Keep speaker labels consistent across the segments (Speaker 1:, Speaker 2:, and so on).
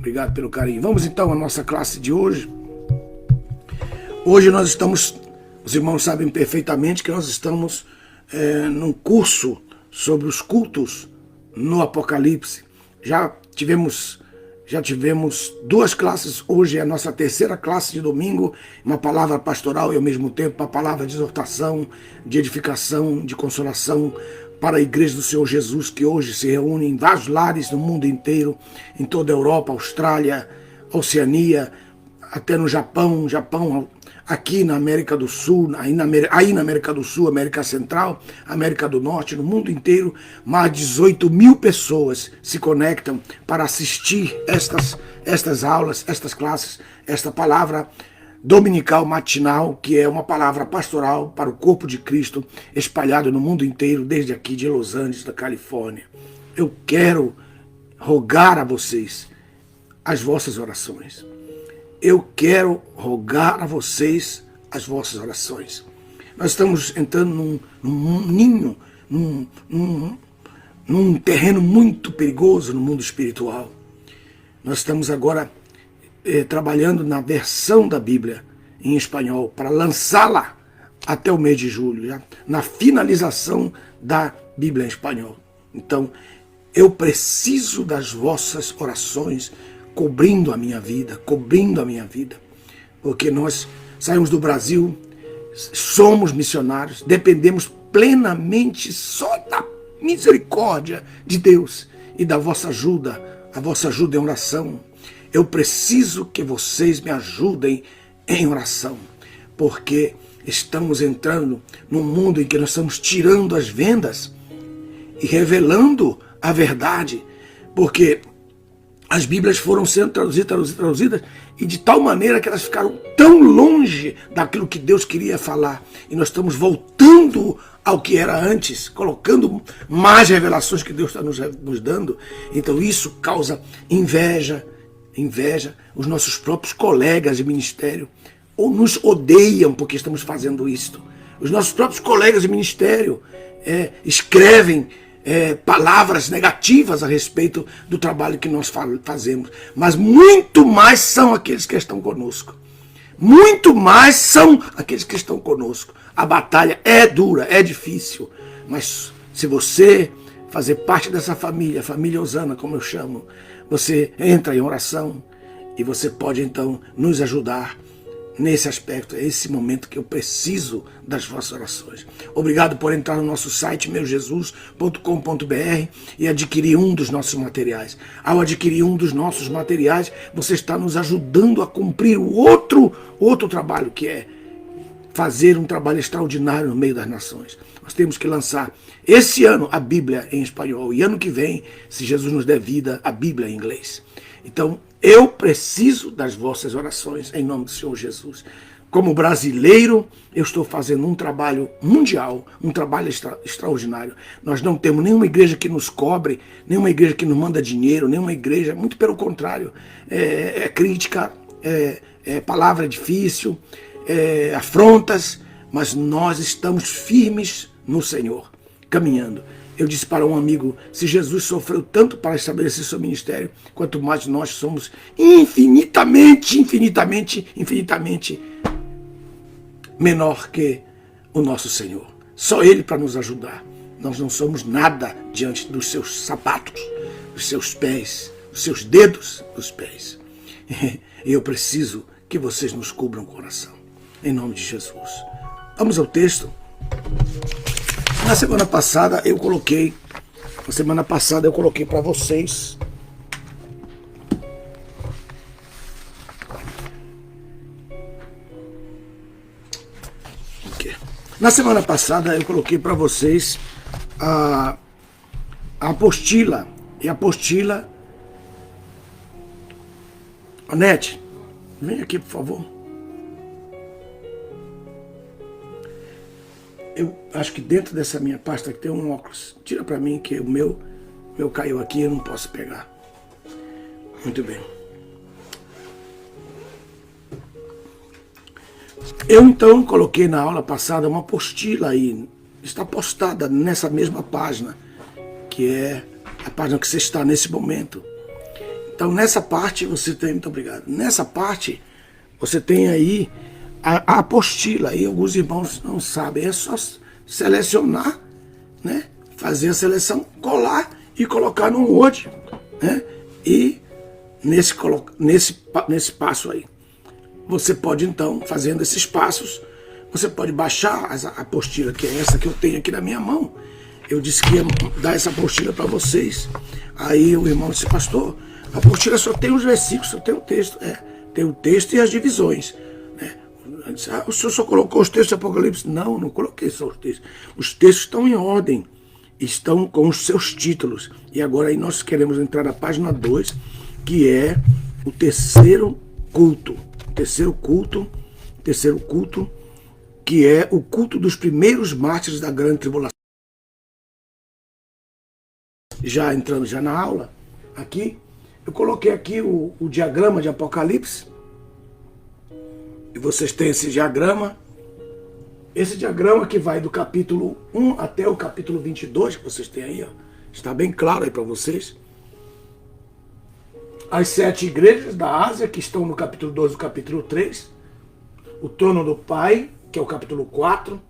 Speaker 1: Obrigado pelo carinho. Vamos então à nossa classe de hoje. Hoje nós estamos, os irmãos sabem perfeitamente que nós estamos num curso sobre os cultos no Apocalipse. Já tivemos duas classes, hoje é a nossa terceira classe de domingo, uma palavra pastoral e ao mesmo tempo uma palavra de exortação, de edificação, de consolação para a Igreja do Senhor Jesus, que hoje se reúne em vários lares no mundo inteiro, em toda a Europa, Austrália, Oceania, até no Japão, aqui na América do Sul, aí na América do Sul, América Central, América do Norte, no mundo inteiro, mais de 18 mil pessoas se conectam para assistir estas aulas, estas classes, esta palavra dominical matinal, que é uma palavra pastoral para o corpo de Cristo, espalhado no mundo inteiro, desde aqui de Los Angeles, da Califórnia. Eu quero rogar a vocês as vossas orações. Eu quero rogar a vocês as vossas orações. Nós estamos entrando num ninho, num terreno muito perigoso no mundo espiritual. Nós estamos agora trabalhando na versão da Bíblia em espanhol, para lançá-la até o mês de julho, já, na finalização da Bíblia em espanhol. Então, eu preciso das vossas orações, cobrindo a minha vida, porque nós saímos do Brasil, somos missionários, dependemos plenamente só da misericórdia de Deus e da vossa ajuda, a vossa ajuda em oração. Eu preciso que vocês me ajudem em oração, porque estamos entrando num mundo em que nós estamos tirando as vendas e revelando a verdade, porque as Bíblias foram sendo traduzidas e de tal maneira que elas ficaram tão longe daquilo que Deus queria falar. E nós estamos voltando ao que era antes, colocando mais revelações que Deus está nos dando. Então isso causa inveja. Os nossos próprios colegas de ministério ou nos odeiam porque estamos fazendo isto. Os nossos próprios colegas de ministério escrevem palavras negativas a respeito do trabalho que nós fazemos. Mas muito mais são aqueles que estão conosco. Muito mais são aqueles que estão conosco. A batalha é dura, é difícil. Mas se você fazer parte dessa família, a família Osana, como eu chamo, você entra em oração e você pode então nos ajudar nesse aspecto. É esse momento que eu preciso das vossas orações. Obrigado por entrar no nosso site meujesus.com.br e adquirir um dos nossos materiais. Ao adquirir um dos nossos materiais, você está nos ajudando a cumprir o outro trabalho, que é fazer um trabalho extraordinário no meio das nações. Nós temos que lançar esse ano a Bíblia em espanhol e ano que vem, se Jesus nos der vida, a Bíblia em inglês. Então, eu preciso das vossas orações em nome do Senhor Jesus. Como brasileiro, eu estou fazendo um trabalho mundial, um trabalho extraordinário. Nós não temos nenhuma igreja que nos cobre, nenhuma igreja que nos manda dinheiro, nenhuma igreja, muito pelo contrário, é crítica, é palavra difícil, afrontas, mas nós estamos firmes no Senhor, caminhando. Eu disse para um amigo, se Jesus sofreu tanto para estabelecer seu ministério, quanto mais nós somos infinitamente menor que o nosso Senhor. Só Ele para nos ajudar. Nós não somos nada diante dos seus sapatos, dos seus pés, dos seus dedos dos pés. E eu preciso que vocês nos cubram o coração. Em nome de Jesus. Vamos ao texto. Na semana passada eu coloquei para vocês a apostila. E a apostila... Onete, vem aqui, por favor. Eu acho que dentro dessa minha pasta aqui tem um óculos. Tira para mim que o meu caiu aqui e eu não posso pegar. Muito bem. Eu então coloquei na aula passada uma apostila aí. Está postada nessa mesma página, que é a página que você está nesse momento. Então, nessa parte, você tem... Muito obrigado. Nessa parte, você tem aí a apostila. Aí alguns irmãos não sabem. É só selecionar, né? Fazer a seleção, colar e colocar no Word, né? E nesse passo aí, você pode, então, fazendo esses passos, você pode baixar a apostila, que é essa que eu tenho aqui na minha mão. Eu disse que ia dar essa apostila para vocês. Aí o irmão disse, pastor, a apostila só tem os versículos, só tem o texto. Tem o texto e as divisões, né? Disse, o senhor só colocou os textos do Apocalipse? Não, não coloquei só os textos. Os textos estão em ordem, estão com os seus títulos. E agora aí nós queremos entrar na página 2, que é o terceiro culto. Terceiro culto, que é o culto dos primeiros mártires da grande tribulação. Já entrando já na aula, aqui, eu coloquei aqui o diagrama de Apocalipse. E vocês têm esse diagrama. Esse diagrama que vai do capítulo 1 até o capítulo 22, que vocês têm aí, ó, está bem claro aí para vocês. As 7 igrejas da Ásia, que estão no capítulo 2 e capítulo 3. O trono do Pai, que é o capítulo 4.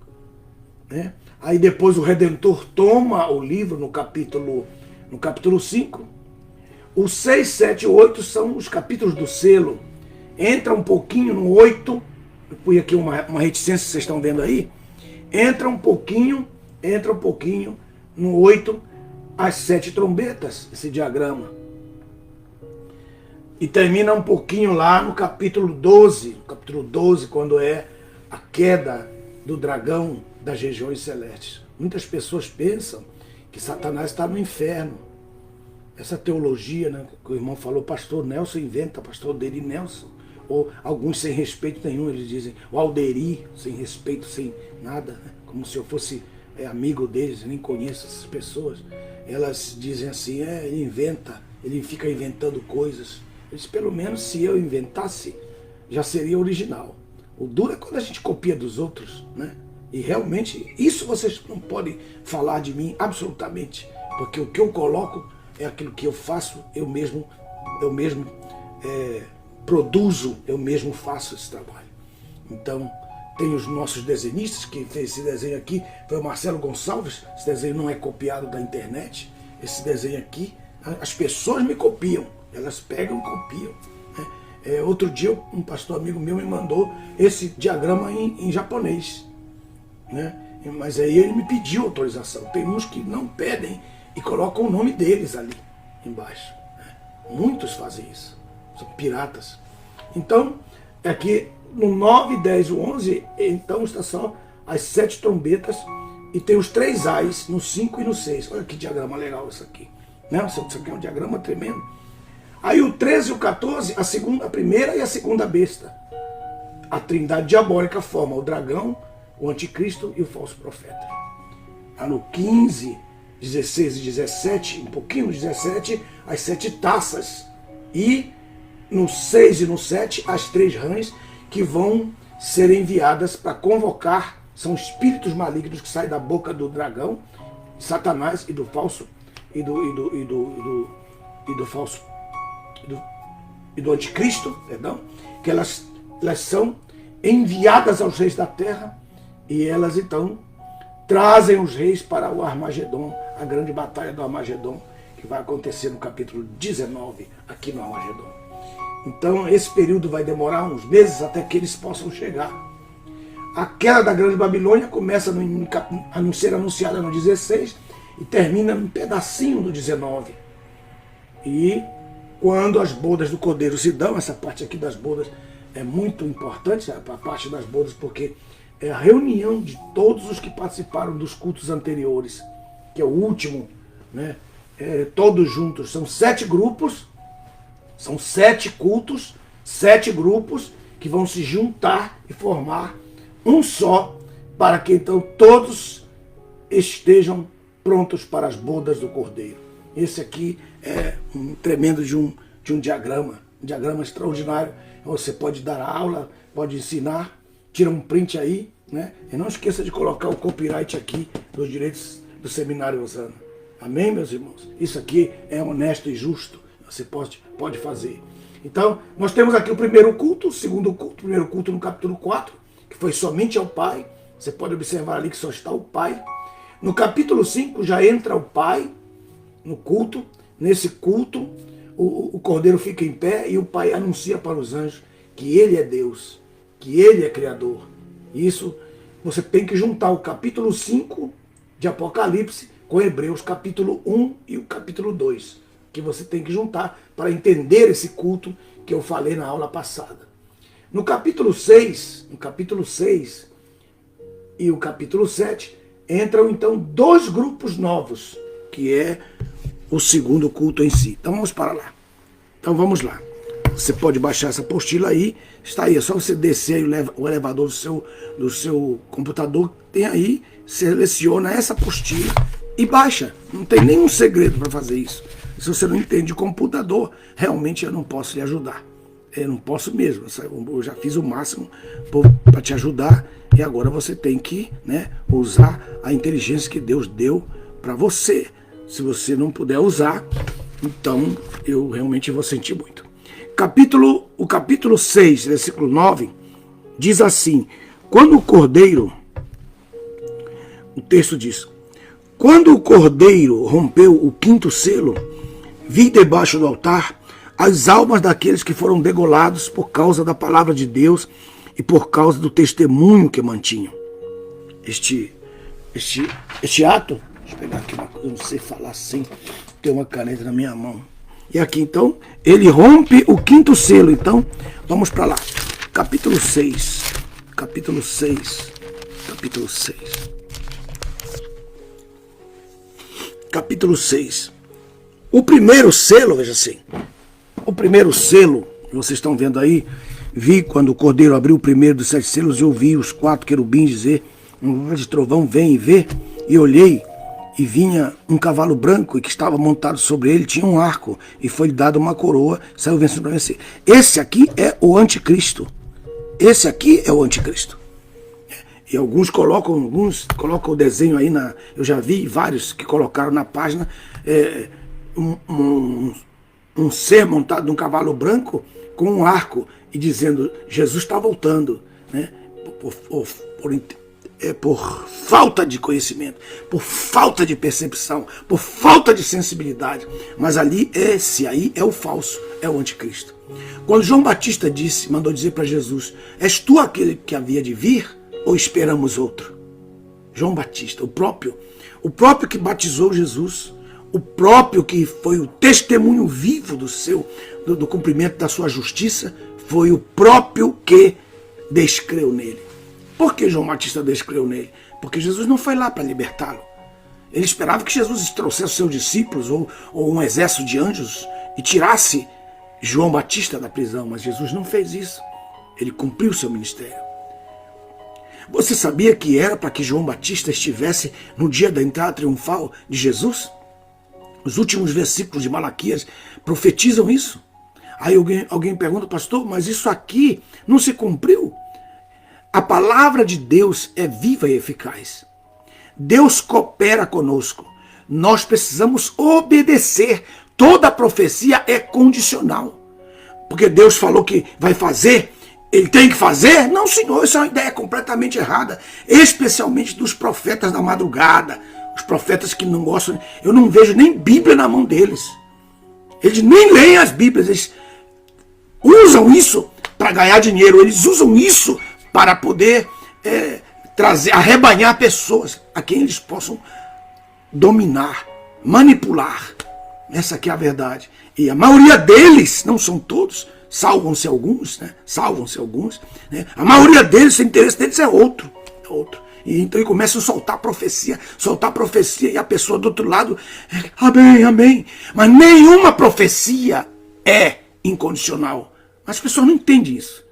Speaker 1: Né? Aí depois o Redentor toma o livro no capítulo 5. Os 6, 7 e 8 são os capítulos do selo. Entra um pouquinho no 8. Eu pus aqui uma reticência que vocês estão vendo aí. Entra um pouquinho no 8, as 7 trombetas, esse diagrama. E termina um pouquinho lá no capítulo 12. Capítulo 12, quando é a queda do dragão das regiões celestes. Muitas pessoas pensam que Satanás está no inferno. Essa teologia, né, que o irmão falou, pastor Nelson inventa, pastor Alderi Nelson. Ou alguns sem respeito nenhum, eles dizem, o Alderi, sem respeito, sem nada, né, como se eu fosse amigo deles, nem conheço essas pessoas. Elas dizem assim, ele inventa, ele fica inventando coisas. Eu disse, pelo menos se eu inventasse, já seria original. O duro é quando a gente copia dos outros, né? E realmente, isso vocês não podem falar de mim absolutamente, porque o que eu coloco é aquilo que eu faço, eu mesmo produzo, eu mesmo faço esse trabalho. Então, tem os nossos desenhistas, que fez esse desenho aqui, foi o Marcelo Gonçalves. Esse desenho não é copiado da internet, esse desenho aqui, as pessoas me copiam, elas pegam e copiam, né? Outro dia, um pastor amigo meu me mandou esse diagrama em japonês, né? Mas aí ele me pediu autorização. Tem uns que não pedem e colocam o nome deles ali embaixo, né? Muitos fazem isso, são piratas. Então, aqui no 9, 10 e 11, então está só as 7 trombetas e tem os 3 ais no 5 e no 6. Olha que diagrama legal isso aqui, né? Isso aqui é um diagrama tremendo. Aí o 13 e o 14, a primeira e a segunda besta. A trindade diabólica forma o dragão, o anticristo e o falso profeta. Aí no 15, 16 e 17, um pouquinho no 17, as 7 taças. E no 6 e no 7, as 3 rãs que vão ser enviadas para convocar, são espíritos malignos que saem da boca do dragão, Satanás e do falso, e do anticristo, perdão, que elas são enviadas aos reis da terra e elas então trazem os reis para o Armagedon, a grande batalha do Armagedon, que vai acontecer no capítulo 19, aqui no Armagedon. Então esse período vai demorar uns meses até que eles possam chegar. A queda da grande Babilônia começa a ser anunciada no 16 e termina num pedacinho do 19. E quando as bodas do Cordeiro se dão, essa parte aqui das bodas é muito importante, a parte das bodas, porque é a reunião de todos os que participaram dos cultos anteriores, que é o último, né? Todos juntos, são 7 grupos, são 7 cultos, 7 grupos que vão se juntar e formar um só, para que então todos estejam prontos para as bodas do Cordeiro. Esse aqui é um tremendo de um diagrama extraordinário. Você pode dar aula, pode ensinar, tira um print aí, né? E não esqueça de colocar o copyright aqui dos direitos do Seminário Osana. Amém, meus irmãos? Isso aqui é honesto e justo. Você pode fazer. Então, nós temos aqui o primeiro culto, o segundo culto, o primeiro culto no capítulo 4, que foi somente ao Pai. Você pode observar ali que só está o Pai. No capítulo 5 já entra o Pai no culto. Nesse culto, o Cordeiro fica em pé e o Pai anuncia para os anjos que Ele é Deus, que Ele é Criador. Isso você tem que juntar o capítulo 5 de Apocalipse com Hebreus capítulo 1 e o capítulo 2, que você tem que juntar para entender esse culto que eu falei na aula passada. No capítulo 6 e o capítulo 7, entram então dois grupos novos, que é o segundo culto em si. Então vamos para lá. Então vamos lá. Você pode baixar essa apostila aí, está aí, é só você descer aí o elevador do seu computador, tem aí, seleciona essa apostila e baixa. Não tem nenhum segredo para fazer isso. Se você não entende de computador, realmente eu não posso lhe ajudar. Eu não posso mesmo, eu já fiz o máximo para te ajudar e agora você tem que, né, usar a inteligência que Deus deu para você. Se você não puder usar, então eu realmente vou sentir muito. O capítulo 6, versículo 9, diz assim: quando o Cordeiro, o texto diz, quando o Cordeiro rompeu o quinto selo, vi debaixo do altar as almas daqueles que foram degolados por causa da palavra de Deus e por causa do testemunho que mantinham. Este ato, deixa eu pegar aqui uma coisa, eu não sei falar sem ter uma caneta na minha mão. E aqui então, ele rompe o quinto selo. Então, vamos para lá. Capítulo 6. Capítulo 6. Capítulo 6. Capítulo 6. O primeiro selo, veja assim. O primeiro selo, vocês estão vendo aí, vi quando o Cordeiro abriu o primeiro dos 7 selos, eu ouvi os 4 querubins dizer, um voz de trovão, vem e vê. E olhei, e vinha um cavalo branco, e que estava montado sobre ele, tinha um arco, e foi-lhe dada uma coroa, saiu vencendo para vencer. Esse aqui é o anticristo. Esse aqui é o anticristo. E alguns colocam o desenho aí, eu já vi vários que colocaram na página, um ser montado num cavalo branco com um arco, e dizendo, Jesus está voltando, né? Por falta de conhecimento, por falta de percepção, por falta de sensibilidade. Mas ali, esse aí é o falso, é o anticristo. Quando João Batista mandou dizer para Jesus, és tu aquele que havia de vir ou esperamos outro? João Batista, o próprio que batizou Jesus, o próprio que foi o testemunho vivo do cumprimento da sua justiça, foi o próprio que descreu nele. Por que João Batista descreu nele? Porque Jesus não foi lá para libertá-lo. Ele esperava que Jesus trouxesse seus discípulos ou um exército de anjos e tirasse João Batista da prisão, mas Jesus não fez isso. Ele cumpriu seu ministério. Você sabia que era para que João Batista estivesse no dia da entrada triunfal de Jesus? Os últimos versículos de Malaquias profetizam isso. Aí alguém pergunta, pastor, mas isso aqui não se cumpriu? A palavra de Deus é viva e eficaz. Deus coopera conosco. Nós precisamos obedecer. Toda profecia é condicional. Porque Deus falou que vai fazer, ele tem que fazer? Não, senhor, isso é uma ideia completamente errada. Especialmente dos profetas da madrugada. Os profetas que não gostam, eu não vejo nem Bíblia na mão deles. Eles nem leem as Bíblias, eles usam isso para ganhar dinheiro, eles usam isso para poder arrebanhar pessoas a quem eles possam dominar, manipular. Essa aqui é a verdade. E a maioria deles, não são todos, salvam-se alguns, né? Salvam-se alguns, né? A maioria deles, o interesse deles é outro. E então eles começam a soltar profecia, e a pessoa do outro lado, amém, amém. Mas nenhuma profecia é incondicional. Mas as pessoas não entendem isso.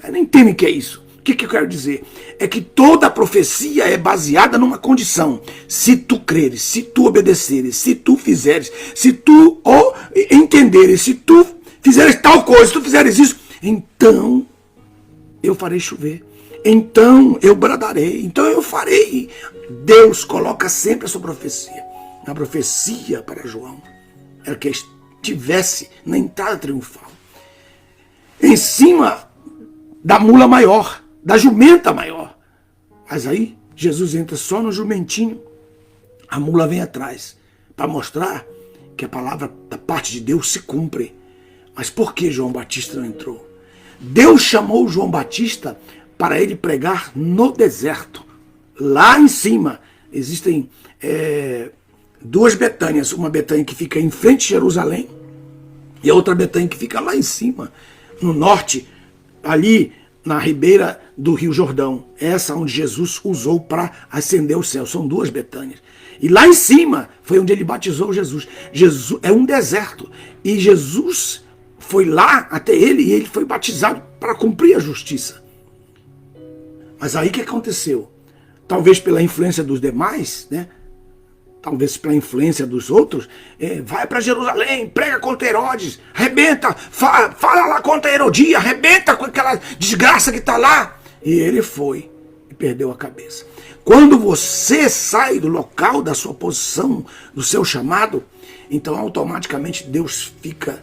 Speaker 1: Não entendem o que é isso. O que eu quero dizer? É que toda profecia é baseada numa condição. Se tu creres, se tu obedeceres, se tu fizeres, se tu entenderes, se tu fizeres tal coisa, se tu fizeres isso, então eu farei chover. Então eu bradarei, então eu farei. Deus coloca sempre a sua profecia. Na profecia para João, era que tivesse na entrada triunfal, em cima da mula maior, da jumenta maior. Mas aí Jesus entra só no jumentinho, a mula vem atrás, para mostrar que a palavra da parte de Deus se cumpre. Mas por que João Batista não entrou? Deus chamou João Batista para ele pregar no deserto. Lá em cima existem duas Betânias, uma Betânia que fica em frente a Jerusalém e a outra Betânia que fica lá em cima, no norte, ali na ribeira do Rio Jordão. Essa onde Jesus usou para ascender ao céu. São duas Betânias. E lá em cima foi onde ele batizou Jesus. Jesus é um deserto. E Jesus foi lá até ele e ele foi batizado para cumprir a justiça. Mas aí o que aconteceu? Talvez pela influência dos demais, né? Talvez pela influência dos outros, vai para Jerusalém, prega contra Herodes, arrebenta, fala lá contra Herodia, arrebenta com aquela desgraça que está lá. E ele foi e perdeu a cabeça. Quando você sai do local da sua posição, do seu chamado, então automaticamente Deus fica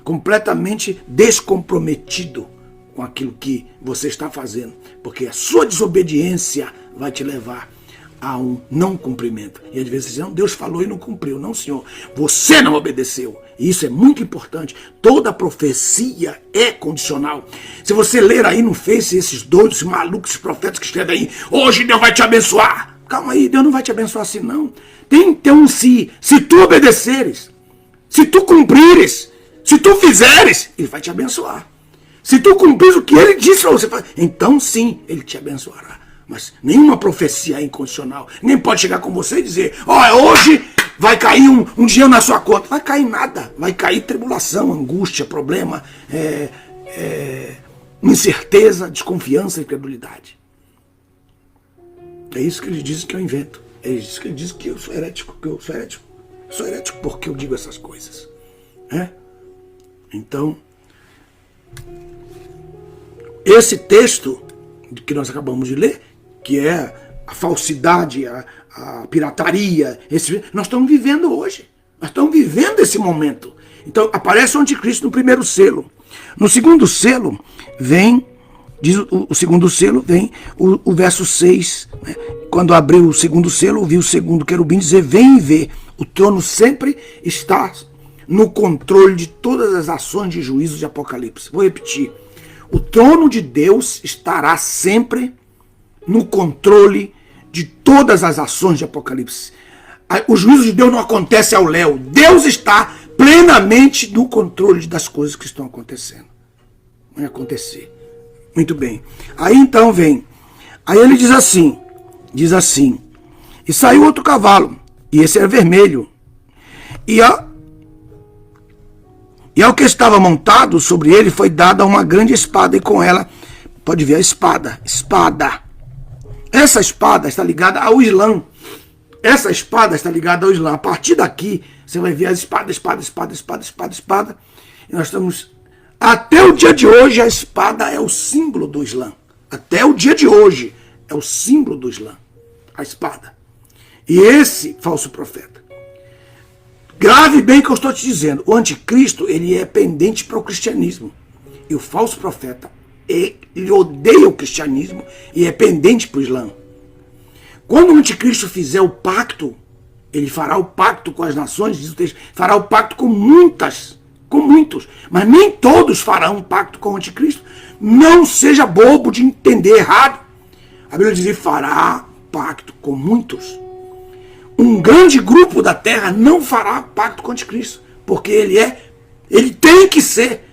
Speaker 1: completamente descomprometido com aquilo que você está fazendo, porque a sua desobediência vai te levar a um não cumprimento. E às vezes não, Deus falou e não cumpriu. Não, Senhor, você não obedeceu. E isso é muito importante. Toda profecia é condicional. Se você ler aí no Face esses doidos, esses malucos, esses profetas que escrevem aí, hoje Deus vai te abençoar. Calma aí, Deus não vai te abençoar assim não. Tem que ter um se tu obedeceres, se tu cumprires, se tu fizeres, Ele vai te abençoar. Se tu cumprires o que Ele disse para você fazer, então sim, Ele te abençoará. Mas nenhuma profecia é incondicional. Nem pode chegar com você e dizer, hoje vai cair um dinheiro na sua conta. Vai cair nada. Vai cair tribulação, angústia, problema, incerteza, desconfiança e incredulidade. É isso que eles dizem que eu invento. É isso que eles dizem que eu sou herético. Eu sou herético porque eu digo essas coisas. Então, esse texto que nós acabamos de ler, que é a falsidade, a pirataria, nós estamos vivendo hoje. Nós estamos vivendo esse momento. Então aparece o anticristo no primeiro selo. No segundo selo vem, diz o segundo selo, vem o verso 6. Né? Quando abriu o segundo selo, ouvi o segundo querubim dizer, vem e vê. O trono sempre está no controle de todas as ações de juízo de Apocalipse. Vou repetir. O trono de Deus estará sempre no controle de todas as ações de Apocalipse. O juízo de Deus não acontece ao léu. Deus está plenamente no controle das coisas que estão acontecendo. Vai acontecer. Muito bem. Aí então vem. Aí ele diz assim. E saiu outro cavalo. E esse era vermelho. E ao que estava montado sobre ele foi dada uma grande espada. E com ela, pode ver a espada. Essa espada está ligada ao Islã. Essa espada está ligada ao Islã. A partir daqui, você vai ver a espada. E nós estamos... Até o dia de hoje, a espada é o símbolo do Islã. Até o dia de hoje, é o símbolo do Islã. A espada. E esse falso profeta. Grave bem o que eu estou te dizendo. O anticristo, ele é pendente para o cristianismo. E o falso profeta, ele odeia o cristianismo e é pendente para o Islã. Quando o anticristo fizer o pacto, ele fará o pacto com as nações, diz o texto, fará o pacto com muitos, mas nem todos farão um pacto com o anticristo. Não seja bobo de entender errado. A Bíblia diz, fará pacto com muitos. Um grande grupo da terra não fará pacto com o anticristo, porque ele tem que ser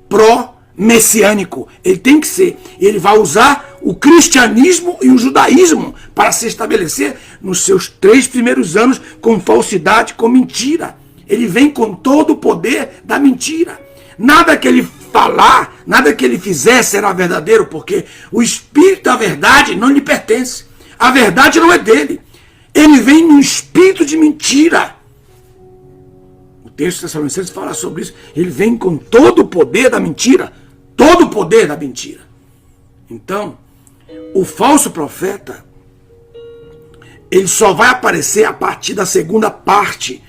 Speaker 1: pró-messiânico, ele tem que ser, ele vai usar o cristianismo e o judaísmo para se estabelecer nos seus 3 primeiros anos com falsidade, com mentira. Ele vem com todo o poder da mentira. Nada que ele falar, nada que ele fizer será verdadeiro, porque o espírito da verdade não lhe pertence. A verdade não é dele. Ele vem num espírito de mentira. O texto de Tessalonicenses fala sobre isso. Ele vem com todo o poder da mentira. Todo o poder da mentira. Então, o falso profeta, ele só vai aparecer a partir da segunda parte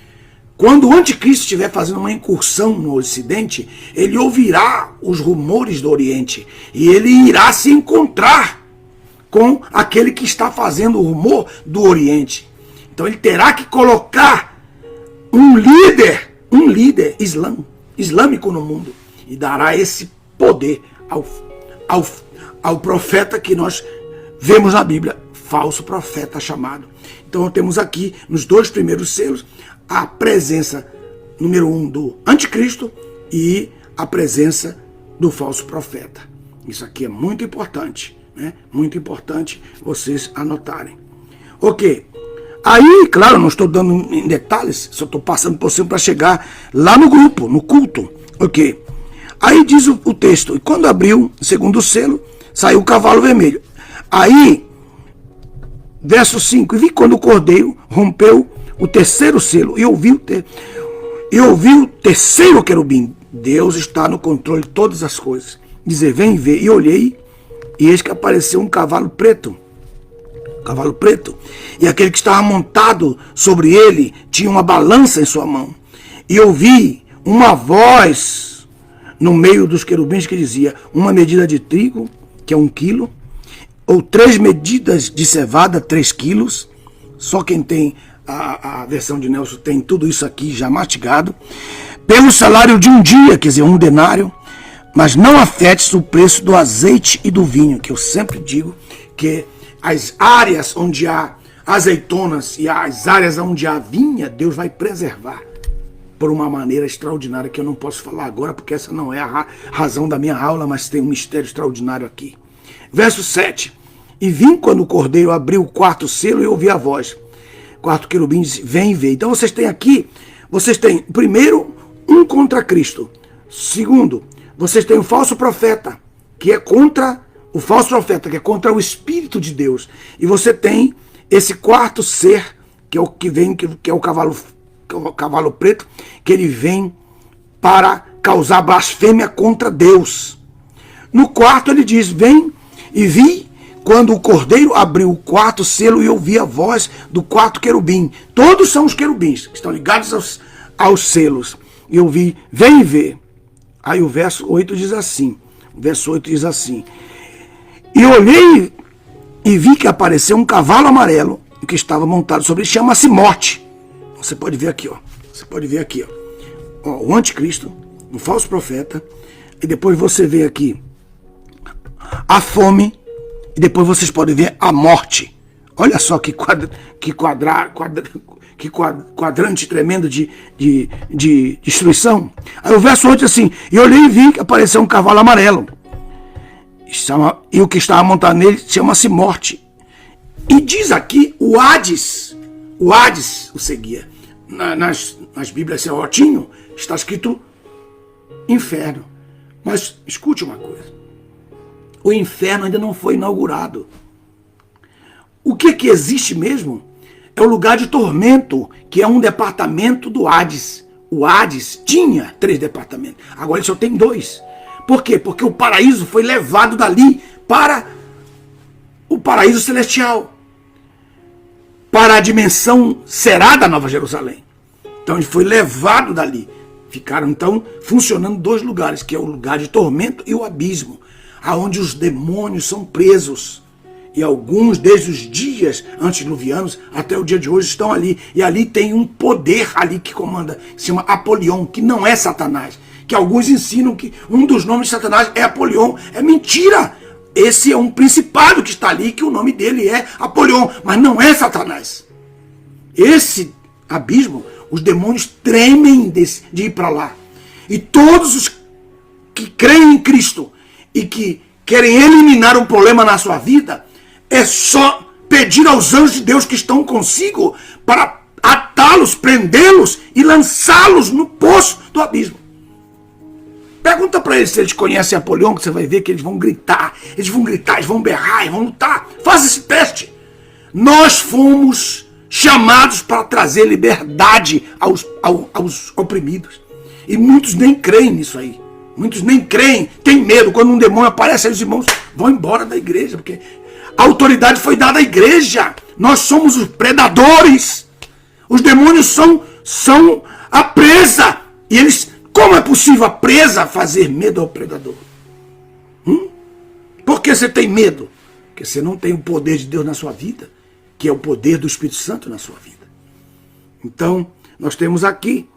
Speaker 1: Quando o anticristo estiver fazendo uma incursão no Ocidente, ele ouvirá os rumores do Oriente e ele irá se encontrar com aquele que está fazendo o rumor do Oriente. Então ele terá que colocar um líder islâmico no mundo e dará esse poder ao profeta que nós vemos na Bíblia, falso profeta chamado. Então temos aqui nos 2 primeiros selos a presença número 1 do anticristo e a presença do falso profeta. Isso aqui é muito importante, né? Muito importante vocês anotarem. Ok. Aí, claro, não estou dando em detalhes, só estou passando por cima para chegar lá no grupo, no culto. Ok. Aí diz o texto, e quando abriu o segundo selo, saiu o cavalo vermelho. Aí, verso 5, e vi quando o cordeiro rompeu o terceiro selo, e ouvi o terceiro querubim. Deus está no controle de todas as coisas. Dizer, vem ver. E olhei, e eis que apareceu um cavalo preto. E aquele que estava montado sobre ele tinha uma balança em sua mão. E ouvi uma voz no meio dos querubins que dizia, uma medida de trigo, que é 1 quilo, ou 3 medidas de cevada, 3 quilos. Só quem tem a versão de Nelson tem tudo isso aqui já mastigado. Pelo salário de um dia, quer dizer, 1 denário, mas não afetes o preço do azeite e do vinho, que eu sempre digo que as áreas onde há azeitonas e as áreas onde há vinha, Deus vai preservar por uma maneira extraordinária que eu não posso falar agora, porque essa não é a razão da minha aula, mas tem um mistério extraordinário aqui. Verso 7. E vim quando o cordeiro abriu o 4º selo e ouvi a voz. 4 querubim disse, vem ver. Então vocês têm aqui, primeiro, um contra Cristo. Segundo, vocês têm o falso profeta, que é contra o Espírito de Deus. E você tem esse 4º ser, que é o que vem, que é o cavalo preto, que ele vem para causar blasfêmia contra Deus. No 4º ele diz, vem e vi quando o cordeiro abriu o 4º selo e ouvi a voz do 4 querubim. Todos são os querubins que estão ligados aos selos. E eu vi, vem ver. Aí o verso 8 diz assim. E olhei e vi que apareceu um cavalo amarelo que estava montado sobre ele, chama-se Morte. Você pode ver aqui, ó. O anticristo, o falso profeta, e depois você vê aqui a fome, e depois vocês podem ver a morte. Olha só que quadrante tremendo de destruição. Aí o verso 8 diz assim, e olhei e vi que apareceu um cavalo amarelo. E o que estava montado nele chama-se Morte. E diz aqui o Hades o seguia. Nas Bíblias Serrotinho está escrito inferno. Mas escute uma coisa. O inferno ainda não foi inaugurado. O que existe mesmo é o lugar de tormento, que é um departamento do Hades. O Hades tinha 3 departamentos. Agora ele só tem 2. Por quê? Porque o paraíso foi levado dali para o paraíso celestial, para a dimensão será da Nova Jerusalém. Então ele foi levado dali. Ficaram então funcionando 2 lugares, que é o lugar de tormento e o abismo, aonde os demônios são presos. E alguns, desde os dias antediluvianos até o dia de hoje, estão ali. E ali tem um poder ali que comanda, se chama Apolion, que não é Satanás. Que alguns ensinam que um dos nomes de Satanás é Apolion. É mentira! Esse é um principado que está ali, que o nome dele é Apolion, mas não é Satanás. Esse abismo, os demônios tremem de ir para lá. E todos os que creem em Cristo e que querem eliminar um problema na sua vida, é só pedir aos anjos de Deus que estão consigo para atá-los, prendê-los e lançá-los no poço do abismo. Pergunta para eles se eles conhecem Apolion, que você vai ver que eles vão gritar, eles vão berrar, eles vão lutar. Faz esse teste. Nós fomos chamados para trazer liberdade aos oprimidos. E muitos nem creem nisso aí. Muitos nem creem, têm medo. Quando um demônio aparece, aí os irmãos vão embora da igreja, porque a autoridade foi dada à igreja. Nós somos os predadores. Os demônios são A presa! E eles, como é possível a presa fazer medo ao predador? Por que você tem medo? Porque você não tem o poder de Deus na sua vida, que é o poder do Espírito Santo na sua vida. Então, nós temos aqui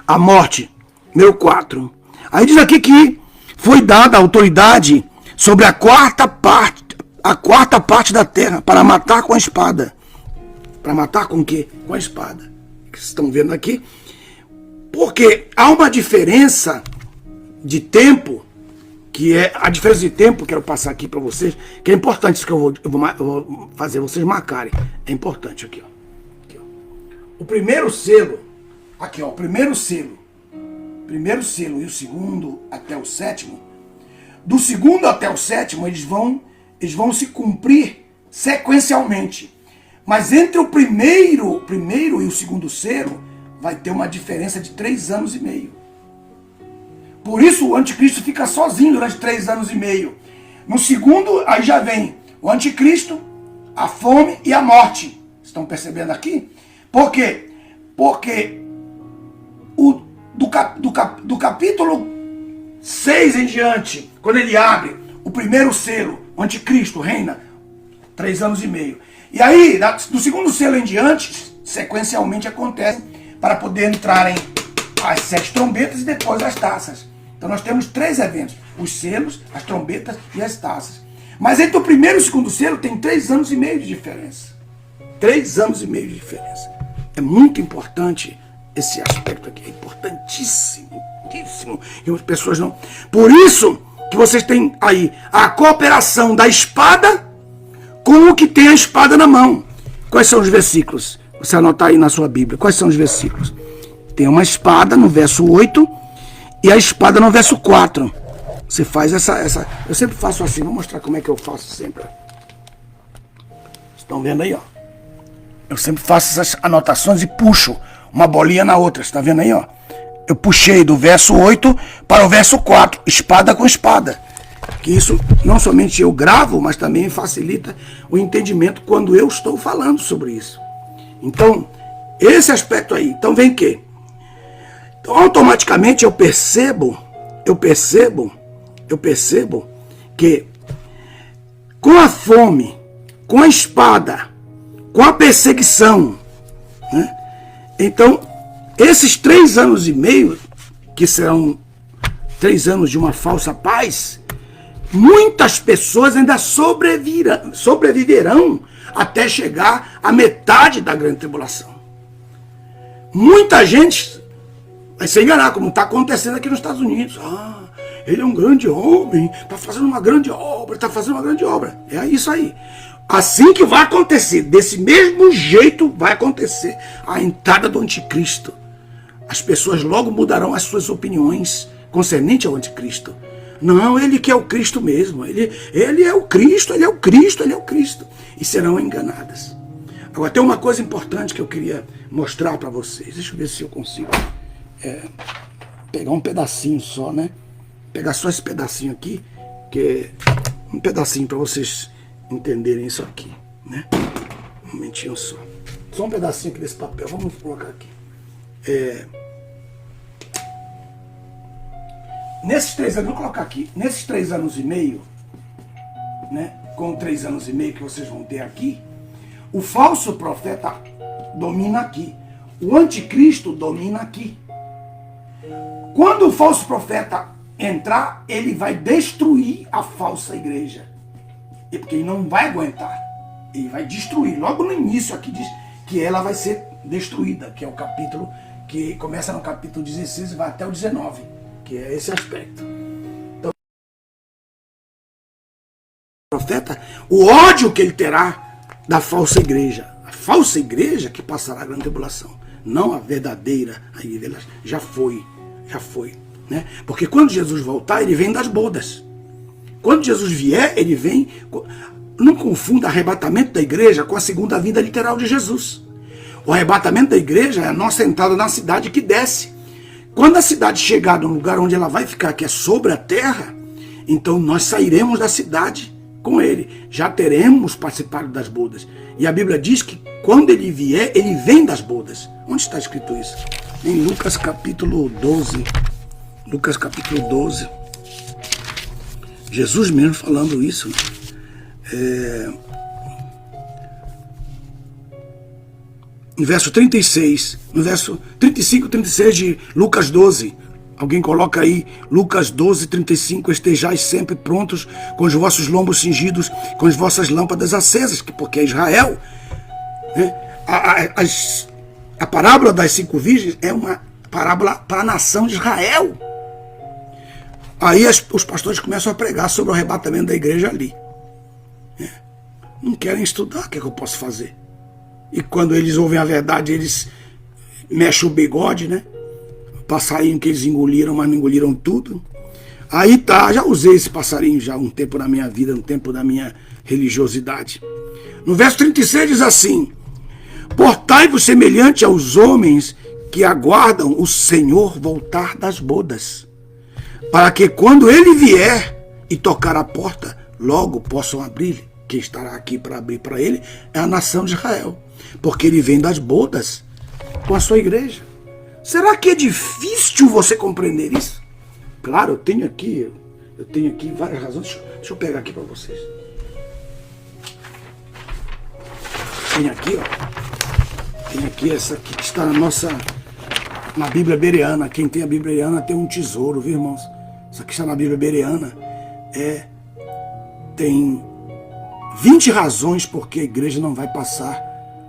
Speaker 1: a morte, número 4. Aí diz aqui que foi dada a autoridade sobre a quarta parte da terra para matar com a espada. Para matar com o quê? Com a espada. Que vocês estão vendo aqui. Porque há uma diferença de tempo, que é a diferença de tempo, quero passar aqui para vocês, que é importante isso que eu vou fazer vocês marcarem. É importante aqui, ó. Aqui, ó. O primeiro selo, aqui, ó, o primeiro selo e o segundo até o sétimo, do segundo até o sétimo eles vão se cumprir sequencialmente. Mas entre o primeiro e o segundo selo vai ter uma diferença de 3 anos e meio. Por isso o anticristo fica sozinho durante 3 anos e meio. No segundo, aí já vem o anticristo, a fome e a morte. Estão percebendo aqui? Por quê? Porque do capítulo 6 em diante, quando ele abre o primeiro selo, o anticristo reina 3 anos e meio. E aí, do segundo selo em diante, sequencialmente acontece para poder entrarem as 7 trombetas e depois as taças. Então nós temos 3 eventos, os selos, as trombetas e as taças. Mas entre o primeiro e o segundo selo tem 3 anos e meio de diferença. 3 anos e meio de diferença. É muito importante esse aspecto aqui, é importantíssimo. E as pessoas não... Por isso que vocês têm aí a cooperação da espada com o que tem a espada na mão. Quais são os versículos? Você anotar aí na sua Bíblia. Quais são os versículos? Tem uma espada no verso 8 e a espada no verso 4. Você faz essa... Eu sempre faço assim, vou mostrar como é que eu faço sempre. Estão vendo aí, ó? Eu sempre faço essas anotações e puxo uma bolinha na outra. Você está vendo aí, ó? Eu puxei do verso 8 para o verso 4. Espada com espada. Que isso não somente eu gravo, mas também facilita o entendimento quando eu estou falando sobre isso. Então, esse aspecto aí. Então vem que? Então, automaticamente eu percebo que com a fome, com a espada, com a perseguição, né? Então, esses 3 anos e meio, que serão 3 anos de uma falsa paz, muitas pessoas ainda sobreviverão até chegar à metade da grande tribulação. Muita gente vai se enganar, como está acontecendo aqui nos Estados Unidos. Ah, ele é um grande homem, está fazendo uma grande obra, É isso aí. Assim que vai acontecer, desse mesmo jeito vai acontecer a entrada do anticristo. As pessoas logo mudarão as suas opiniões concernente ao anticristo. Não, ele que é o Cristo mesmo. Ele é o Cristo, ele é o Cristo, ele é o Cristo. E serão enganadas. Agora, tem uma coisa importante que eu queria mostrar para vocês. Deixa eu ver se eu consigo pegar um pedacinho só, né? Pegar só esse pedacinho aqui, que é um pedacinho para vocês entenderem isso aqui, né? Um momentinho só. Só um pedacinho aqui desse papel. Vamos colocar aqui. Nesses 3 anos, vou colocar aqui, nesses 3 anos e meio, né, com 3 anos e meio que vocês vão ter aqui, o falso profeta domina aqui, o anticristo domina aqui. Quando o falso profeta entrar, ele vai destruir a falsa igreja, porque ele não vai aguentar, ele vai destruir. Logo no início aqui diz que ela vai ser destruída, que é o capítulo que começa no capítulo 16 e vai até o 19. Que é esse aspecto. Então, o profeta, o ódio que ele terá da falsa igreja. A falsa igreja que passará a grande tribulação. Não a verdadeira, a igreja já foi. Né? Porque quando Jesus voltar, ele vem das bodas. Quando Jesus vier, ele vem... Não confunda arrebatamento da igreja com a segunda vinda literal de Jesus. O arrebatamento da igreja é a nossa entrada na cidade que desce. Quando a cidade chegar no lugar onde ela vai ficar, que é sobre a terra, então nós sairemos da cidade com ele. Já teremos participado das bodas. E a Bíblia diz que quando ele vier, ele vem das bodas. Onde está escrito isso? Em Lucas capítulo 12, Lucas capítulo 12, Jesus mesmo falando isso, no verso 36, no verso 35 e 36 de Lucas 12, alguém coloca aí, Lucas 12, 35, estejais sempre prontos, com os vossos lombos cingidos, com as vossas lâmpadas acesas, porque é Israel. Né? A parábola das 5 virgens é uma parábola para a nação de Israel. Aí os pastores começam a pregar sobre o arrebatamento da igreja ali. Não querem estudar, o que é que eu posso fazer? E quando eles ouvem a verdade, eles mexem o bigode, né? Passarinho que eles engoliram, mas não engoliram tudo. Aí tá, já usei esse passarinho já um tempo na minha vida, um tempo da minha religiosidade. No verso 36 diz assim: portai-vos semelhante aos homens que aguardam o Senhor voltar das bodas, para que quando ele vier e tocar a porta, logo possam abrir. Quem estará aqui para abrir para ele é a nação de Israel, porque ele vem das bodas com a sua igreja. Será que é difícil você compreender isso? Claro, eu tenho aqui várias razões. Deixa eu pegar aqui para vocês. Tem aqui, ó. Tem aqui essa aqui que está na Bíblia Bereana. Quem tem a Bíblia Bereana tem um tesouro, viu, irmãos? Isso aqui está na Bíblia Bereana. Tem 20 razões porque a igreja não vai passar.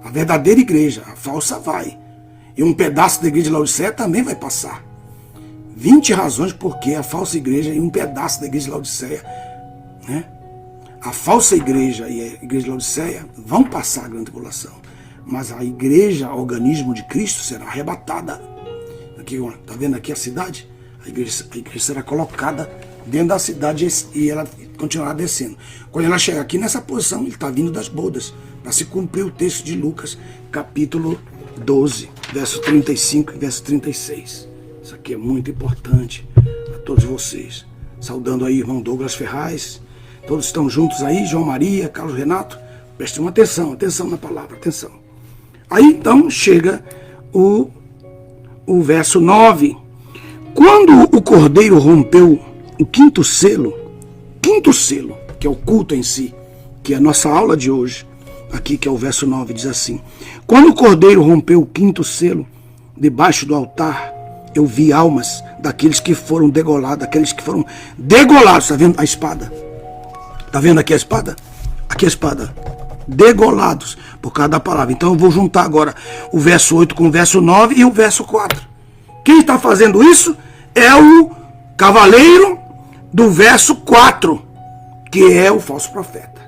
Speaker 1: A verdadeira igreja, a falsa vai. E um pedaço da igreja de Laodiceia também vai passar. 20 razões porque a falsa igreja e um pedaço da igreja de Laodiceia, né? A falsa igreja e a igreja de Laodiceia vão passar a grande tribulação. Mas a igreja, organismo de Cristo, será arrebatada. Aqui, tá vendo aqui a cidade? A igreja será colocada dentro da cidade e ela continuará descendo. Quando ela chegar aqui nessa posição, ele está vindo das bodas, para se cumprir o texto de Lucas, capítulo 12, verso 35 e verso 36. Isso aqui é muito importante para todos vocês. Saudando aí irmão Douglas Ferraz, todos estão juntos aí, João Maria, Carlos Renato, prestem atenção na palavra, atenção. Aí então chega o verso 9. Quando o cordeiro rompeu o quinto selo, que é o culto em si, que é a nossa aula de hoje, aqui que é o verso 9, diz assim: quando o cordeiro rompeu o quinto selo, debaixo do altar, eu vi almas daqueles que foram degolados, está vendo a espada? Está vendo aqui a espada? Aqui a espada. Degolados, por causa da palavra. Então eu vou juntar agora o verso 8 com o verso 9 e o verso 4. Quem está fazendo isso é o cavaleiro do verso 4, que é o falso profeta.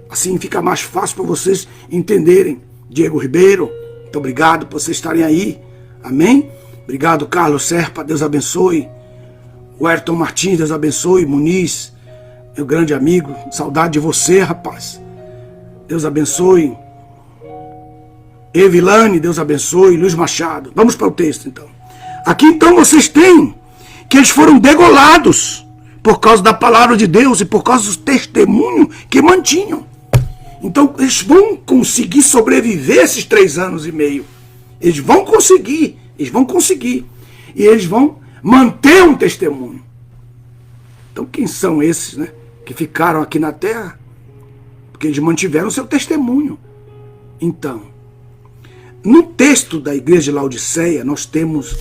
Speaker 1: Assim fica mais fácil para vocês entenderem. Diego Ribeiro, muito obrigado por vocês estarem aí. Amém? Obrigado, Carlos Serpa, Deus abençoe. O Ayrton Martins, Deus abençoe. Muniz, meu grande amigo, saudade de você, rapaz. Deus abençoe. Evilane, Deus abençoe. Luiz Machado. Vamos para o texto, então. Aqui, então, vocês têm que eles foram degolados por causa da palavra de Deus e por causa do testemunho que mantinham. Então, eles vão conseguir sobreviver esses 3 anos e meio. Eles vão conseguir. E eles vão manter um testemunho. Então, quem são esses, né, que ficaram aqui na terra? Porque eles mantiveram o seu testemunho. Então, no texto da igreja de Laodiceia, nós temos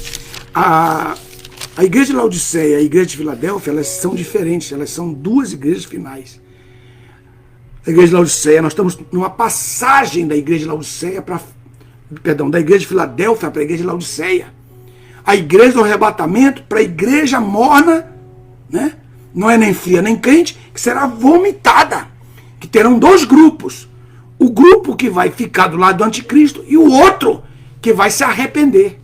Speaker 1: a igreja de Laodiceia e a igreja de Filadélfia, elas são diferentes, elas são 2 igrejas finais. A igreja de Laodiceia, nós estamos numa passagem da igreja de Laodiceia da igreja de Filadélfia para a igreja de Laodiceia. A igreja do arrebatamento para a igreja morna, né? Não é nem fria nem quente, que será vomitada. Que terão 2 grupos. O grupo que vai ficar do lado do anticristo e o outro que vai se arrepender.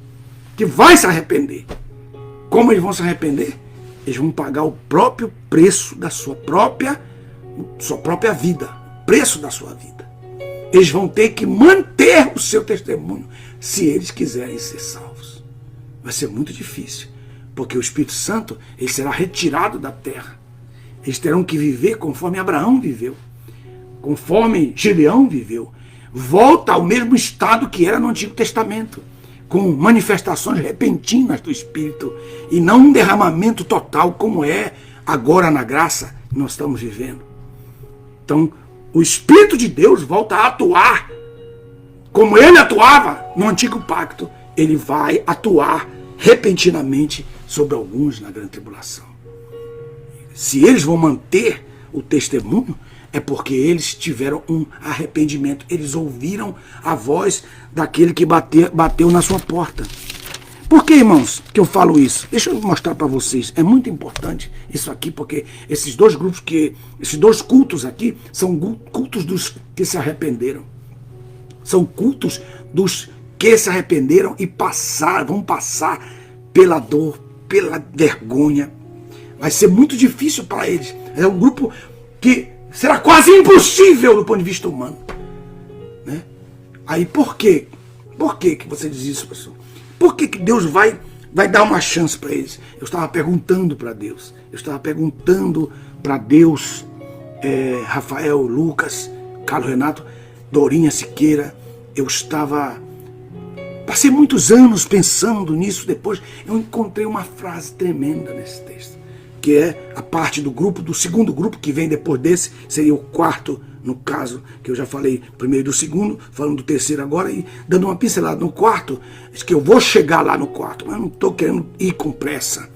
Speaker 1: Como eles vão se arrepender? Eles vão pagar o próprio preço da sua própria vida. Preço da sua vida. Eles vão ter que manter o seu testemunho se eles quiserem ser salvos. Vai ser muito difícil, porque o Espírito Santo ele será retirado da terra. Eles terão que viver conforme Abraão viveu, conforme Gideão viveu. Volta ao mesmo estado que era no Antigo Testamento. com manifestações repentinas do Espírito e não um derramamento total como é agora na graça que nós estamos vivendo. Então, o Espírito de Deus volta a atuar como ele atuava no antigo pacto. Ele vai atuar repentinamente sobre alguns na grande tribulação. Se eles vão manter o testemunho, é porque eles tiveram um arrependimento. Eles ouviram a voz daquele que bateu na sua porta. Por que, irmãos, que eu falo isso? Deixa eu mostrar para vocês. É muito importante isso aqui, porque esses dois grupos, esses dois cultos aqui, são cultos dos que se arrependeram. São cultos dos que se arrependeram e vão passar pela dor, pela vergonha. Vai ser muito difícil para eles. É um grupo que será quase impossível do ponto de vista humano. Né? Aí por quê? Por que você diz isso, pastor? Por que Deus vai dar uma chance para eles? Eu estava perguntando para Deus. Eu estava perguntando para Deus, Rafael, Lucas, Carlos Renato, Dorinha Siqueira. Passei muitos anos pensando nisso. Depois eu encontrei uma frase tremenda nesse texto, que é a parte do segundo grupo, que vem depois desse, seria o quarto, no caso, que eu já falei primeiro do segundo, falando do terceiro agora, e dando uma pincelada no quarto, que eu vou chegar lá no quarto, mas não estou querendo ir com pressa.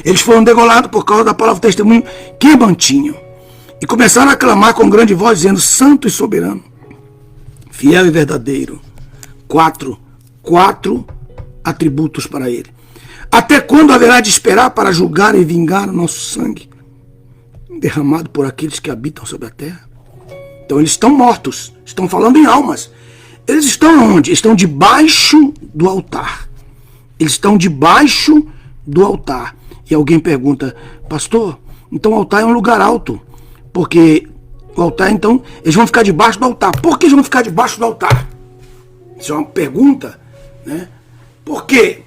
Speaker 1: Eles foram degolados por causa da palavra testemunho que mantinham, e começaram a clamar com grande voz, dizendo: Santo e soberano, fiel e verdadeiro. Quatro atributos para ele. Até quando haverá de esperar para julgar e vingar o nosso sangue derramado por aqueles que habitam sobre a terra? Então eles estão mortos, estão falando em almas. Eles estão onde? Estão debaixo do altar. Eles estão debaixo do altar. E alguém pergunta: pastor, então o altar é um lugar alto, porque o altar, então, eles vão ficar debaixo do altar. Por que eles vão ficar debaixo do altar? Isso é uma pergunta, né? Por quê?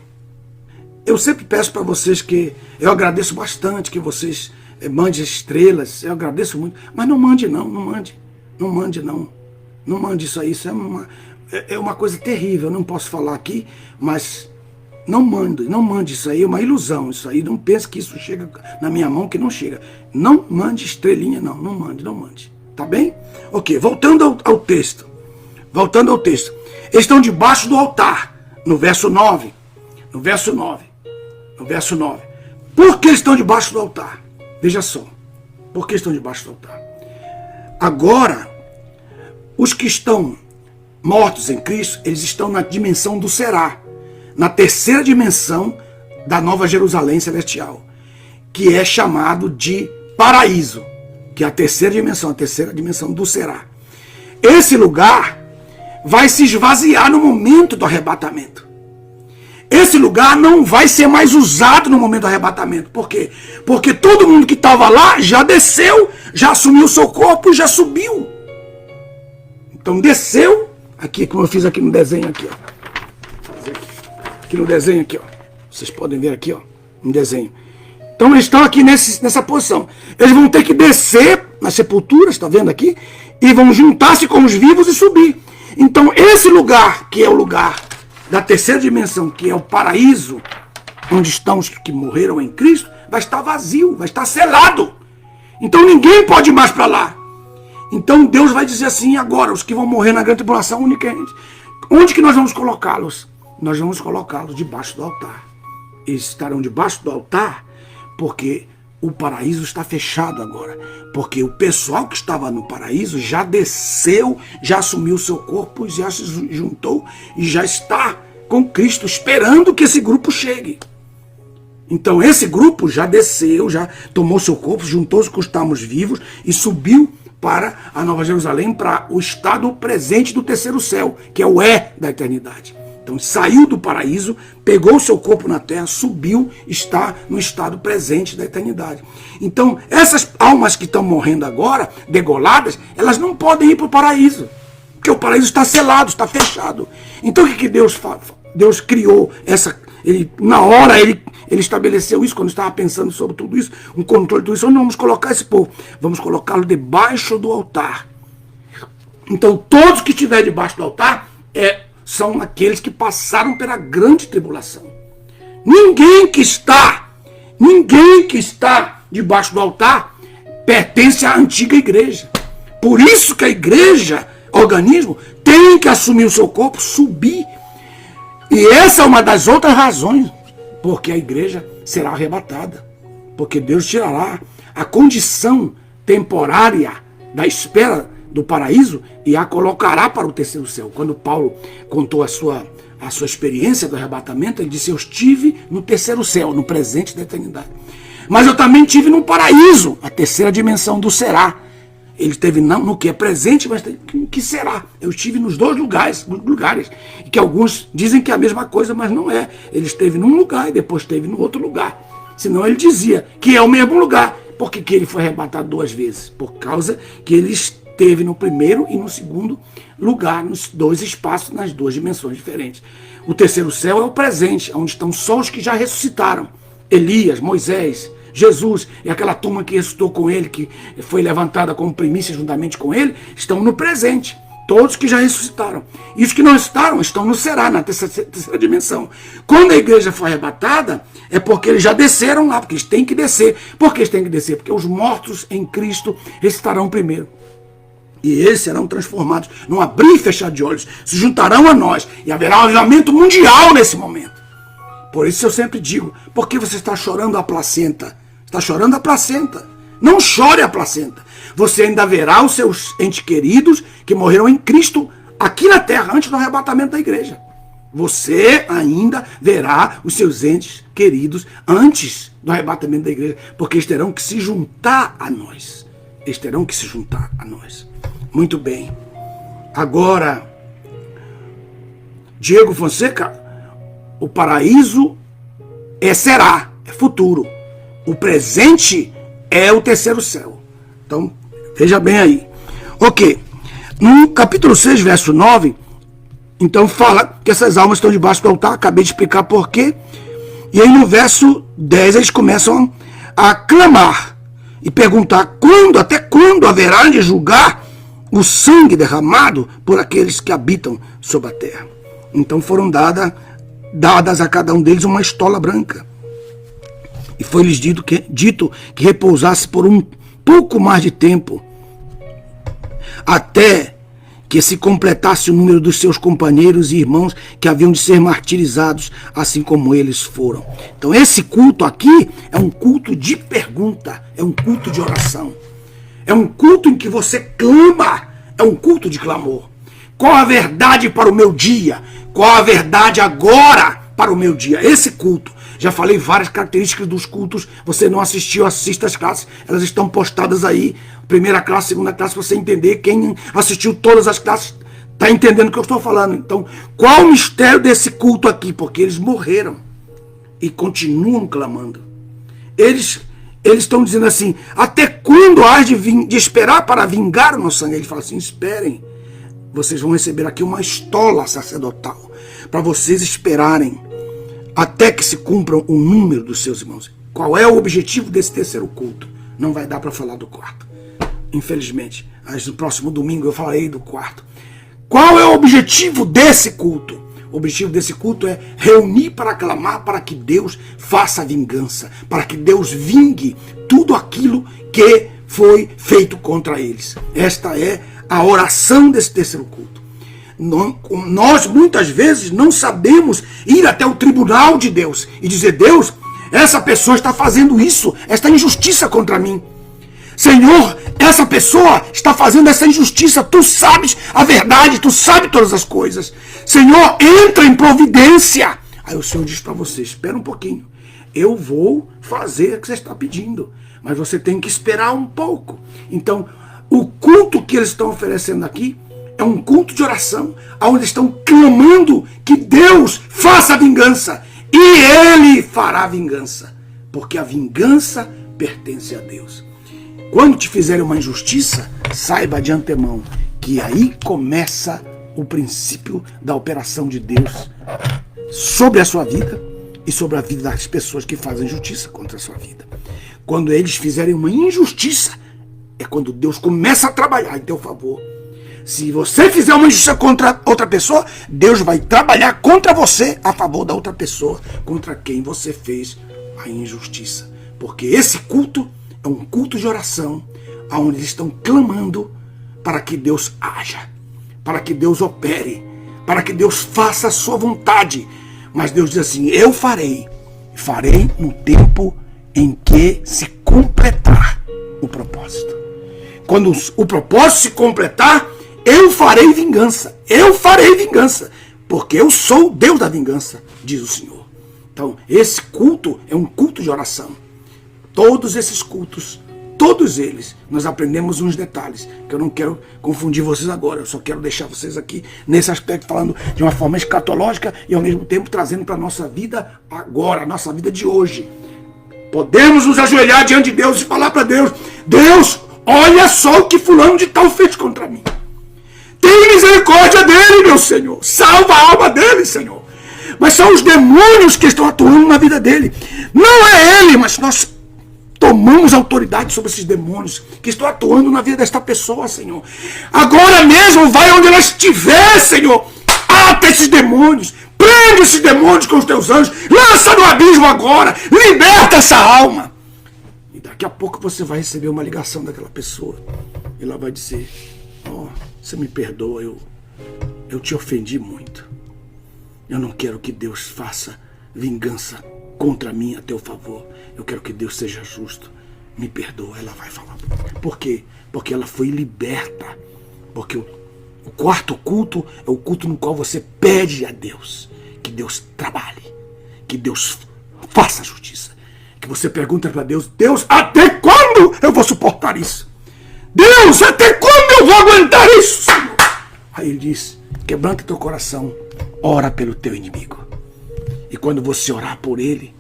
Speaker 1: Eu sempre peço para vocês que... Eu agradeço bastante que vocês mandem estrelas. Eu agradeço muito. Mas não mande não, não mande. Não mande não. Não mande isso aí. Isso é uma coisa terrível. Eu não posso falar aqui, mas não mande isso aí. É uma ilusão isso aí. Não pense que isso chega na minha mão, que não chega. Não mande estrelinha não. Não mande. Tá bem? Ok, voltando ao texto. Eles estão debaixo do altar. No verso 9. Por que eles estão debaixo do altar? Veja só. Por que estão debaixo do altar? Agora, os que estão mortos em Cristo, eles estão na dimensão do será. Na terceira dimensão da Nova Jerusalém Celestial. Que é chamado de paraíso. Que é a terceira dimensão do será. Esse lugar vai se esvaziar no momento do arrebatamento. Esse lugar não vai ser mais usado no momento do arrebatamento. Por quê? Porque todo mundo que estava lá já desceu, já assumiu o seu corpo e já subiu. Então desceu, aqui como eu fiz aqui no desenho aqui, ó. Aqui no desenho aqui, ó. Vocês podem ver aqui, ó, no desenho. Então eles estão aqui nessa posição. Eles vão ter que descer nas sepulturas, está vendo aqui? E vão juntar-se com os vivos e subir. Então esse lugar, que é o lugar da terceira dimensão, que é o paraíso, onde estão os que morreram em Cristo, vai estar vazio, vai estar selado. Então ninguém pode ir mais para lá. Então Deus vai dizer assim: agora, os que vão morrer na grande tribulação unicamente, onde que nós vamos colocá-los? Nós vamos colocá-los debaixo do altar. Eles estarão debaixo do altar porque o paraíso está fechado agora. Porque o pessoal que estava no paraíso já desceu, já assumiu o seu corpo, já se juntou e já está com Cristo, esperando que esse grupo chegue. Então esse grupo já desceu, já tomou seu corpo, juntou-se com os que estamos vivos e subiu para a Nova Jerusalém, para o estado presente do terceiro céu, que é o da eternidade. Então saiu do paraíso, pegou o seu corpo na terra, subiu, está no estado presente da eternidade. Então essas almas que estão morrendo agora, degoladas, elas não podem ir para o paraíso, porque o paraíso está selado, está fechado. Então o que Deus faz? Deus criou na hora ele estabeleceu isso, quando estava pensando sobre tudo isso, um controle de tudo isso. Onde vamos colocar esse povo? Vamos colocá-lo debaixo do altar. Então todos que estiverem debaixo do altar são aqueles que passaram pela grande tribulação. Ninguém que está debaixo do altar pertence à antiga igreja. Por isso que a igreja, organismo, tem que assumir o seu corpo, subir. E essa é uma das outras razões porque a igreja será arrebatada. Porque Deus tirará a condição temporária da espera do paraíso e a colocará para o terceiro céu. Quando Paulo contou a sua experiência do arrebatamento, ele disse: eu estive no terceiro céu, no presente da eternidade. Mas eu também estive no paraíso, a terceira dimensão do será. Ele esteve no que é presente, mas no que será. Eu estive nos dois lugares, que alguns dizem que é a mesma coisa, mas não é. Ele esteve num lugar e depois esteve no outro lugar. Senão ele dizia que é o mesmo lugar. Por que ele foi arrebatado duas vezes? Por causa que ele esteve no primeiro e no segundo lugar, nos dois espaços, nas duas dimensões diferentes. O terceiro céu é o presente, onde estão só os que já ressuscitaram. Elias, Moisés, Jesus e aquela turma que ressuscitou com ele, que foi levantada como primícia juntamente com ele, estão no presente. Todos que já ressuscitaram. E os que não ressuscitaram estão no será, na terceira dimensão. Quando a igreja foi arrebatada, é porque eles já desceram lá, porque eles têm que descer. Por que eles têm que descer? Porque os mortos em Cristo ressuscitarão primeiro. E eles serão transformados num abrir e fechar de olhos, se juntarão a nós e haverá um avivamento mundial nesse momento. Por isso eu sempre digo: por que você está chorando a placenta? Está chorando a placenta. Não chore a placenta. Você ainda verá os seus entes queridos que morreram em Cristo aqui na terra, antes do arrebatamento da igreja. Você ainda verá os seus entes queridos antes do arrebatamento da igreja, porque eles terão que se juntar a nós. Eles terão que se juntar a nós. Muito bem. Agora, Diego Fonseca, o paraíso será, é futuro. O presente é o terceiro céu. Então, veja bem aí. Ok. No capítulo 6, verso 9, então fala que essas almas estão debaixo do altar. Acabei de explicar por quê. E aí no verso 10 eles começam a clamar e perguntar: até quando haverá de julgar o sangue derramado por aqueles que habitam sobre a terra? Então foram dadas a cada um deles uma estola branca. E foi-lhes dito que repousasse por um pouco mais de tempo, até que se completasse o número dos seus companheiros e irmãos que haviam de ser martirizados, assim como eles foram. Então esse culto aqui é um culto de pergunta, é um culto de oração. É um culto em que você clama, é um culto de clamor. Qual a verdade para o meu dia? Qual a verdade agora para o meu dia? Esse culto. Já falei várias características dos cultos. Você não assistiu, assista as classes. Elas estão postadas aí. Primeira classe, segunda classe, para você entender. Quem assistiu todas as classes está entendendo o que eu estou falando. Então, qual o mistério desse culto aqui? Porque eles morreram e continuam clamando. Eles estão dizendo assim: até quando há de esperar para vingar o nosso sangue? Ele fala assim: esperem. Vocês vão receber aqui uma estola sacerdotal para vocês esperarem até que se cumpram o número dos seus irmãos. Qual é o objetivo desse terceiro culto? Não vai dar para falar do quarto, infelizmente. Mas no próximo domingo eu falarei do quarto. Qual é o objetivo desse culto? O objetivo desse culto é reunir para clamar para que Deus faça a vingança, para que Deus vingue tudo aquilo que foi feito contra eles. Esta é a oração desse terceiro culto. Nós muitas vezes não sabemos ir até o tribunal de Deus e dizer: Deus, essa pessoa está fazendo isso, esta injustiça contra mim. Senhor, essa pessoa está fazendo essa injustiça, tu sabes a verdade, tu sabes todas as coisas. Senhor, entra em providência. Aí o Senhor diz para você: espera um pouquinho, eu vou fazer o que você está pedindo, mas você tem que esperar um pouco. Então, o culto que eles estão oferecendo aqui é um culto de oração, onde estão clamando que Deus faça a vingança. E Ele fará a vingança, porque a vingança pertence a Deus. Quando te fizerem uma injustiça, saiba de antemão que aí começa o princípio da operação de Deus sobre a sua vida e sobre a vida das pessoas que fazem justiça contra a sua vida. Quando eles fizerem uma injustiça, é quando Deus começa a trabalhar em teu favor. Se você fizer uma injustiça contra outra pessoa, Deus vai trabalhar contra você a favor da outra pessoa, contra quem você fez a injustiça. Porque esse culto é um culto de oração, onde eles estão clamando para que Deus haja, para que Deus opere, para que Deus faça a sua vontade. Mas Deus diz assim: eu farei no tempo em que se completar o propósito. Quando o propósito se completar, eu farei vingança, porque eu sou o Deus da vingança, diz o Senhor. Então, esse culto é um culto de oração. Todos esses cultos, todos eles, nós aprendemos uns detalhes, que eu não quero confundir vocês agora, eu só quero deixar vocês aqui nesse aspecto, falando de uma forma escatológica e ao mesmo tempo trazendo para a nossa vida agora, a nossa vida de hoje. Podemos nos ajoelhar diante de Deus e falar para Deus: Deus, olha só o que fulano de tal fez contra mim. Tem misericórdia dele, meu Senhor. Salva a alma dele, Senhor. Mas são os demônios que estão atuando na vida dele. Não é ele, mas nós tomamos autoridade sobre esses demônios que estão atuando na vida desta pessoa, Senhor. Agora mesmo, vai onde ela estiver, Senhor. Ata esses demônios. Prende esses demônios com os teus anjos. Lança no abismo agora. Liberta essa alma. E daqui a pouco você vai receber uma ligação daquela pessoa. E ela vai dizer: oh, você me perdoa, eu te ofendi muito. Eu não quero que Deus faça vingança contra mim a teu favor. Eu quero que Deus seja justo. Me perdoa. Ela vai falar. Por quê? Porque ela foi liberta. Porque o quarto culto é o culto no qual você pede a Deus que Deus trabalhe, que Deus faça justiça. Que você pergunta para Deus: Deus, até quando eu vou suportar isso? Deus, até quando eu vou aguentar isso, Senhor? Aí ele diz: quebranta teu coração, ora pelo teu inimigo. E quando você orar por ele,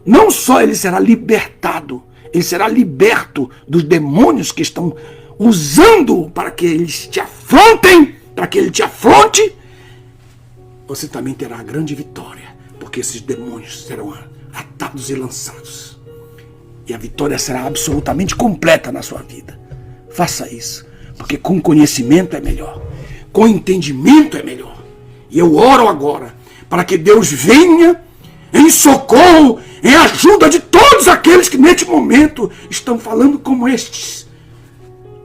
Speaker 1: não só ele será libertado, ele será liberto dos demônios que estão usando para que eles te afrontem, para que ele te afronte. Você também terá a grande vitória, porque esses demônios serão atados e lançados. E a vitória será absolutamente completa na sua vida. Faça isso, porque com conhecimento é melhor, com entendimento é melhor. E eu oro agora para que Deus venha em socorro, em ajuda de todos aqueles que neste momento estão falando como estes.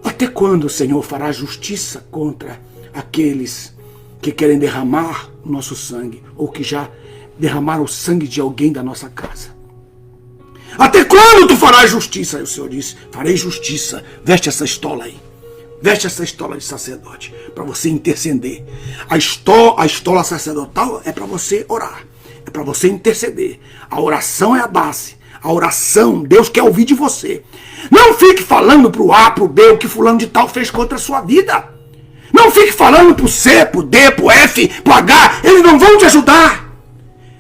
Speaker 1: Até quando o Senhor fará justiça contra aqueles que querem derramar o nosso sangue, ou que já derramaram o sangue de alguém da nossa casa? Até quando tu farás justiça? Aí o Senhor disse: farei justiça. Veste essa estola aí. Veste essa estola de sacerdote, para você interceder. A estola sacerdotal é para você orar, é para você interceder. A oração é a base. A oração, Deus quer ouvir de você. Não fique falando pro A, pro B, o que fulano de tal fez contra a sua vida. Não fique falando pro C, pro D, pro F, pro H. Eles não vão te ajudar.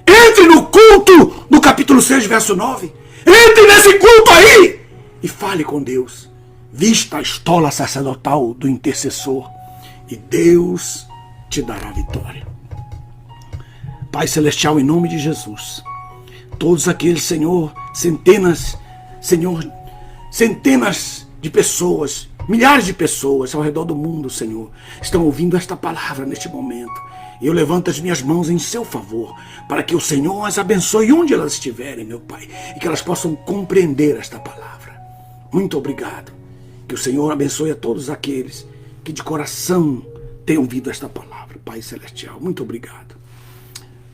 Speaker 1: Entre no culto do capítulo 6, verso 9. Entre nesse culto aí e fale com Deus. Vista a estola sacerdotal do intercessor e Deus te dará vitória. Pai Celestial, em nome de Jesus, todos aqueles, Senhor, centenas de pessoas, milhares de pessoas ao redor do mundo, Senhor, estão ouvindo esta palavra neste momento. Eu levanto as minhas mãos em seu favor, para que o Senhor as abençoe onde elas estiverem, meu Pai, e que elas possam compreender esta palavra. Muito obrigado. Que o Senhor abençoe a todos aqueles que de coração tenham ouvido esta palavra. Pai Celestial, muito obrigado.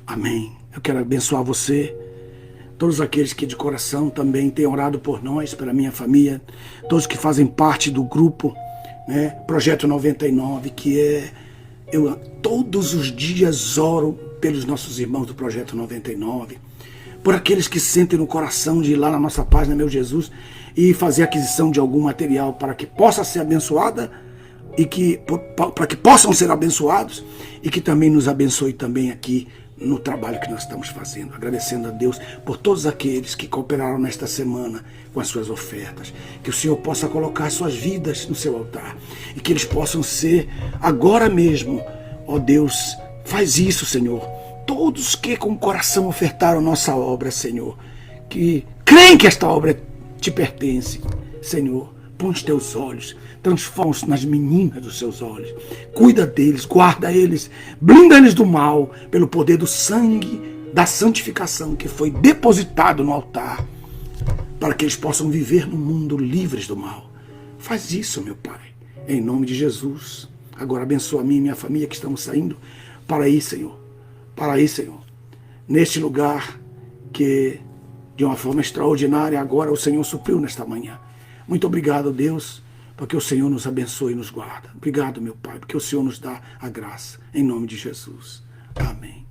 Speaker 1: Amém. Eu quero abençoar você, todos aqueles que de coração também têm orado por nós, pela minha família, todos que fazem parte do grupo, né, Projeto 99, que eu todos os dias oro pelos nossos irmãos do Projeto 99, por aqueles que sentem no coração de ir lá na nossa página Meu Jesus e fazer aquisição de algum material para que possa ser abençoada e para que possam ser abençoados e que também nos abençoe também aqui no trabalho que nós estamos fazendo, agradecendo a Deus por todos aqueles que cooperaram nesta semana com as suas ofertas, que o Senhor possa colocar suas vidas no seu altar e que eles possam ser agora mesmo, ó Deus, faz isso, Senhor, todos que com o coração ofertaram nossa obra, Senhor, que creem que esta obra te pertence, Senhor, põe os teus olhos, transforma-os nas meninas dos seus olhos. Cuida deles, guarda eles, blinda eles do mal, pelo poder do sangue da santificação que foi depositado no altar, para que eles possam viver no mundo livres do mal. Faz isso, meu Pai, em nome de Jesus. Agora abençoa a mim e minha família que estamos saindo para aí, Senhor. Para aí, Senhor. Neste lugar que, de uma forma extraordinária, agora o Senhor supriu nesta manhã. Muito obrigado, Deus, porque o Senhor nos abençoe e nos guarda. Obrigado, meu Pai, porque o Senhor nos dá a graça. Em nome de Jesus. Amém.